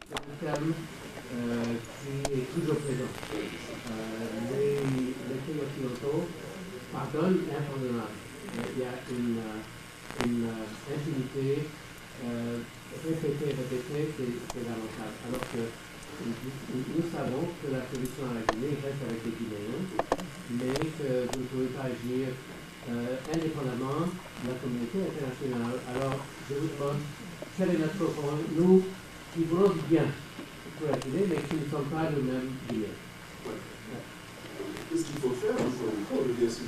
un terme qui est toujours présent. Les pays occidentaux pardonnent et impardonnent. Il y a une infinité répétée, c'est l'avantage. Alors que nous savons que la solution à la Guinée reste avec les Guinéens, mais que vous ne pouvez pas agir indépendamment de la communauté internationale. Alors, je vous demande, quel est notre rôle, nous qui voulons du bien pour la Guinée, mais qui ne sommes pas nous-mêmes Guinéens. Qu'est-ce qu'il faut faire? Il faut revenir sur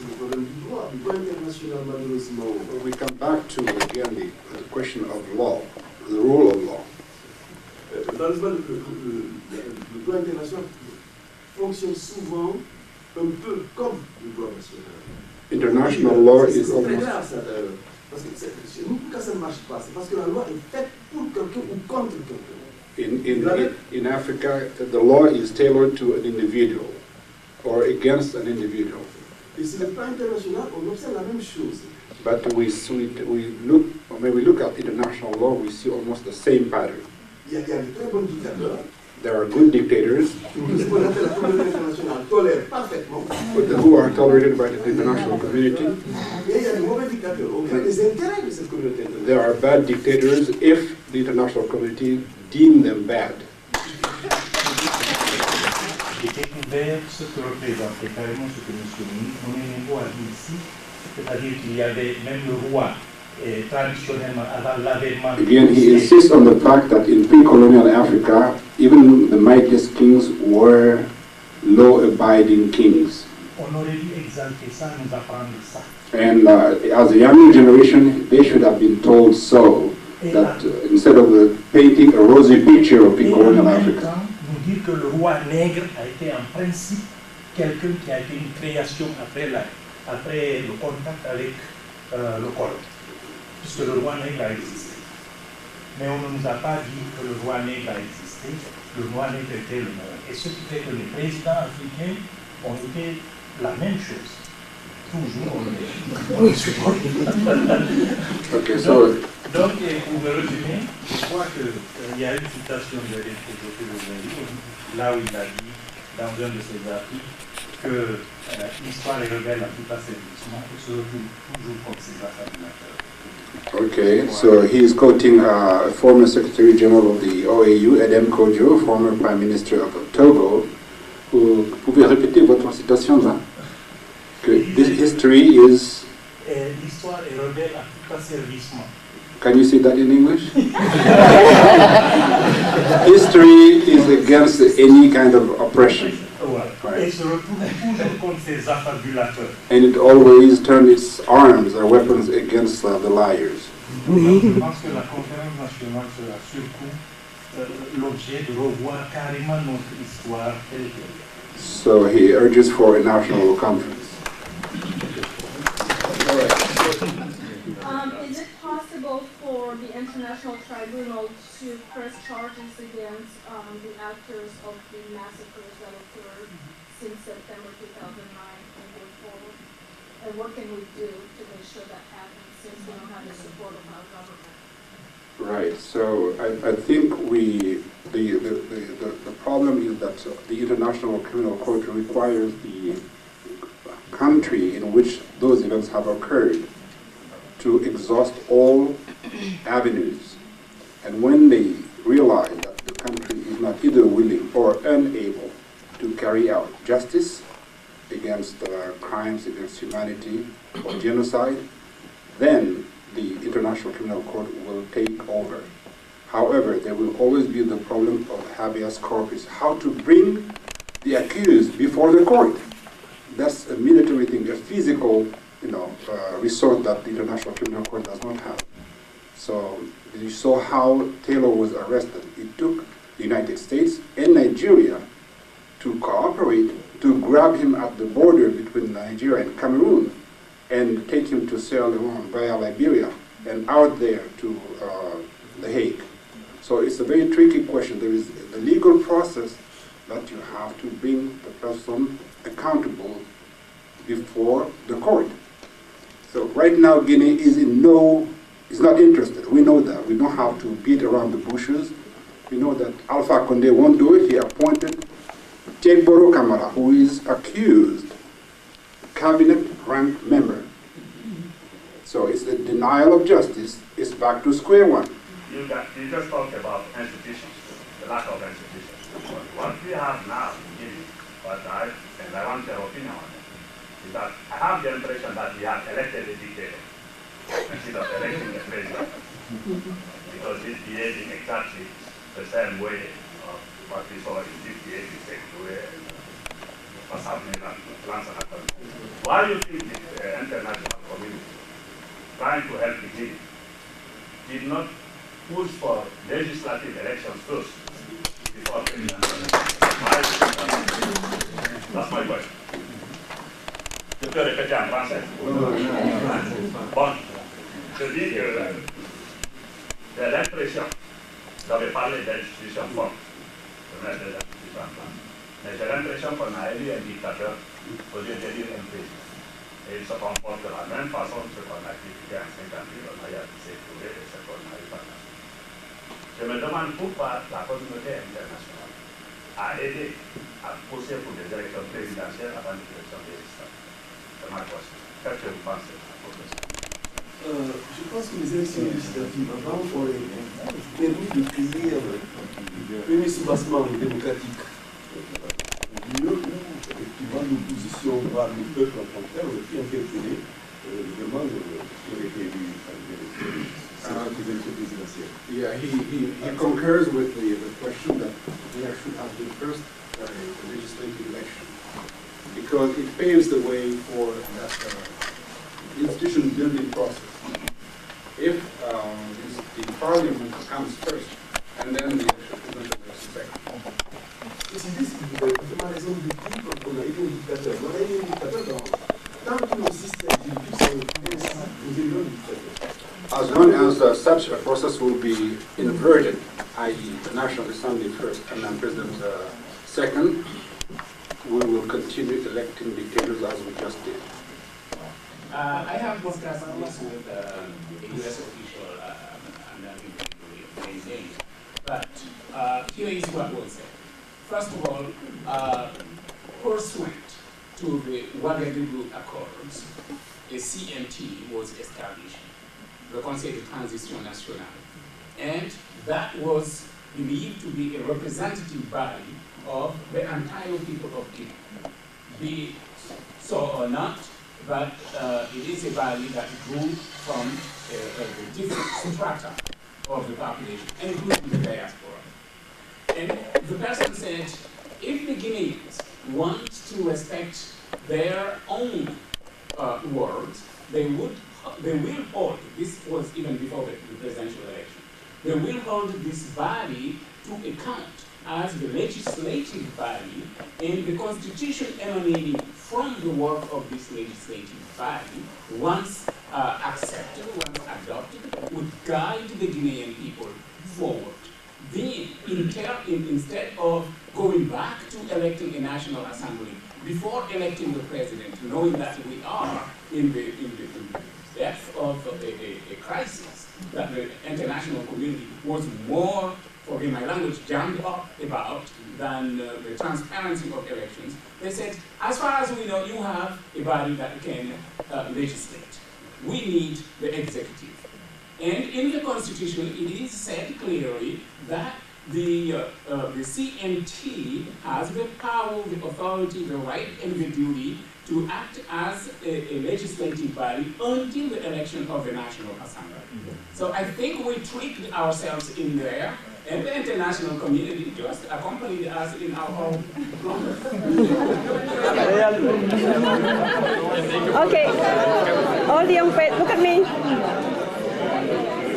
le problème du droit international, malheureusement. We come back to, again, the question of law, the rule of law. Dans le droit international fonctionne souvent un peu comme le droit national. International law is C'est très almost... grave ça d'ailleurs. Parce que chez nous, quand ça ne marche pas, c'est parce que la loi est faite pour quelqu'un ou contre quelqu'un. In Africa, the law is tailored to an individual or against an individual. Et sur le plan international, on observe la même chose. But when we look at international law, we see almost the same pattern. Il y a de très bons dictateurs. There are good dictators Ce qu'on appelle la communauté internationale tolère parfaitement. who are tolerated by the international community. Et il y a de mauvais dictateurs au gré des intérêts de cette communauté internationale. There are bad dictators if the international community deem them bad. J'ai découvert ce que représentait carrément ce que nous soulignons. On est nouveau à dire ici, c'est-à-dire qu'il y avait même le roi traditionnellement avant l'avènement. Again, he insists on the fact that in pre-colonial Africa, even the mightiest kings were law-abiding kings. On aurait dû exalter ça, nous apprendre ça. And as a younger generation, they should have been told so, that instead of painting a rosy picture of pre-colonial Africa. Nous dire que le roi nègre a été en principe quelqu'un qui a été une création après le contact avec le colon, puisque le roi nègre a existé. Mais on ne nous a pas dit que le roi nègre a existé, le roi nègre était le monde. Et ce qui fait que les présidents africains ont été la même chose. Toujours on est support. Okay, so Donc, pour me résumer, je crois qu'il y a une citation de l'État là où il a dit, dans un de ses articles, que l'histoire est rebelle à tout asservissement et se retrouve toujours contre ses asservisateurs. Okay, so he is quoting former Secretary General of the OAU, Edem Kojo, former Prime Minister of Togo. Vous pouvez répéter votre citation là? Que this history is... L'histoire est rebelle à tout asservissement. Can you say that in English? History is against any kind of oppression. Et se retrouve toujours contre ses affabulateurs. And it always turns its arms or weapons against the liars. Je pense que la conférence nationale sera surtout l'objet de revoir carrément notre histoire telle qu'elle. So he urges for a national conference. Is it possible for the International Tribunal to press charges against the actors of the massacres that occurred since September 2009 and going forward? And what can we do to make sure that happens since we don't have the support of our government? Right. So I think the problem is that the International Criminal Court requires the country in which those events have occurred to exhaust all avenues. And when they realize that the country is not either willing or unable to carry out justice against crimes against humanity or genocide, then the International Criminal Court will take over. However, there will always be the problem of habeas corpus, how to bring the accused before the court. That's a military thing, a physical resource that the International Criminal Court does not have. So you saw how Taylor was arrested. It took the United States and Nigeria to cooperate to grab him at the border between Nigeria and Cameroon and take him to Sierra Leone via Liberia and out there to The Hague. So it's a very tricky question. There is a legal process that you have to bring the person accountable before the court. So right now Guinea is not interested. We know that. We don't have to beat around the bushes. We know that Alpha Condé won't do it. He appointed Tegboro Kamara, who is accused cabinet rank member. So it's the denial of justice. It's back to square one. You just talked about institutions, the lack of institutions. What we have now in Guinea, and I want your opinion on it, is that I have the impression that we have elected a dictator instead of electing a president, because he's behaving exactly the same way of what we saw in 58, 56, where what's happening at Lansana. Why do you think the international community, trying to help the Guinea, did not push for legislative elections first before presidential? That's my question. Je peux répéter en français? Bon, je dis que j'ai l'impression, j'avais parlé d'institutions fortes, de mettre des institutions en place, mais j'ai l'impression qu'on a élu un dictateur au lieu d'élire un président. Et il se comporte de la même façon que ce qu'on a critiqué en 58, on a eu à s'éprouver et ce qu'on a eu par la suite. Je me demande pourquoi la communauté internationale a aidé à pousser pour des élections présidentielles avant les élections législatives. C'est ma question. Qu'est-ce que vous pensez de la profession? Je pense que les élections législatives avant auraient permis de créer un premier soubassement démocratique. Mieux, effectivement, l'opposition par le peuple en tant que tel aurait pu interpeller vraiment qui aurait été élu à les élections présidentielles. Yeah, he concurs with the question that there should have been first a legislative election, because it paves the way for that institution building process. If the parliament comes first, and then the election is second. C'est la raison du coup qu'on a été un dictateur. On a été un dictateur tant que nos systèmes politiques sont ainsi, nous élevons le dictateur. As long as such a process will be inverted, i.e. the National Assembly first and then President second, we will continue electing dictators as we just did. I have discussed this with a U.S. official, and I think his name, but here is what was said. First of all, pursuant to the Ouagadougou Accords, a CNT was established, the Conseil de Transition Nationale, and that was believed to be a representative body of the entire people of Guinea. Be it so or not, but it is a body that grew from the different strata of the population, including the diaspora. And the person said, if the Guineans want to respect their own words, they will hold, this was even before the presidential election, they will hold this body to account as the legislative body, and the constitution emanating from the work of this legislative body, once accepted, once adopted, would guide the Guinean people forward. Then, instead of going back to electing a National Assembly before electing the president, knowing that we are in the depth of a crisis that the international community was more, forgive my language, jammed up about than the transparency of elections, they said, as far as we know, you have a body that can legislate. We need the executive. And in the Constitution, it is said clearly that the CNT has the power, the authority, the right, and the duty to act as a legislative body until the election of the National Assembly. So I think we tricked ourselves in there, and the international community just accompanied us in our own progress. Okay, all the young people, look at me.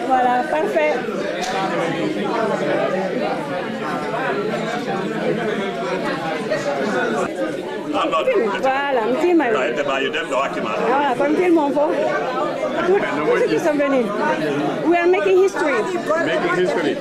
Voilà, parfait. Voilà, un petit mal. Voilà, comme tout le monde faut. Ceux qui sont venus. We are making history. Making history.